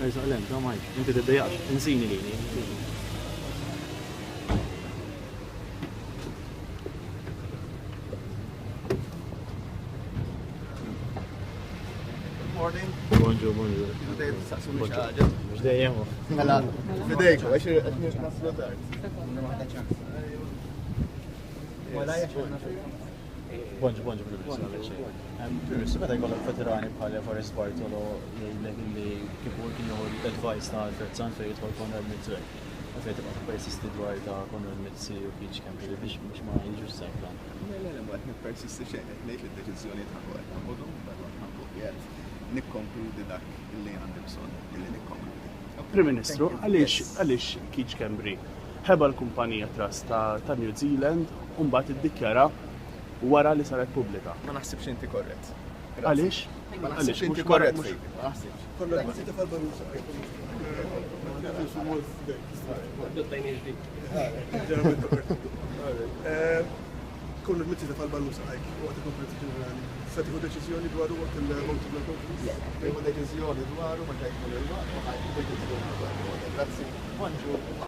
Eżalem, ta' Mike, inti tiddejjaqx, insini lini. Morning. Bonġu, bonġu. Mux dejjem. Mela, fidejk, għax naslu tard. Bonġu, bonġu, Permessu meta jkollok veterani bħal Forest Bartolo jgħidlek illi kieku kien joħu l-advice ta' Ferzan fejn jidħol Conrad Mizzi. Fejn tibqa' persisti dwar ta' Conrad Mizzi u Beach Camp biex ma jiġux sekla. Ma qed nippersisti xejn, qed ngħid li d-deċiżjoni ta' qed nagħmluhom bħal nagħmlu qiegħed nikkonkludi dak illi għandi bżonn illi nikkonkludi. Prim Ministru, għaliex Beach Cambry ħeba l-kumpanija Trust ta' New Zealand u mbagħad iddikjara wara li saret pubblika. Ma naħsibx inti korrett. Għaliex? Ma naħsibx inti korrett fejn. Ma naħsibx. Kollu l-mitti ta' fal-balusa għajk, waqt il-konferenza ġenerali. Se tieħu deċiżjoni dwaru waqt il-vote bla konferenza? Tieħu deċiżjoni dwaru ma ġejt mill-waqt, ma ħajt deċiżjoni dwaru. Grazzi.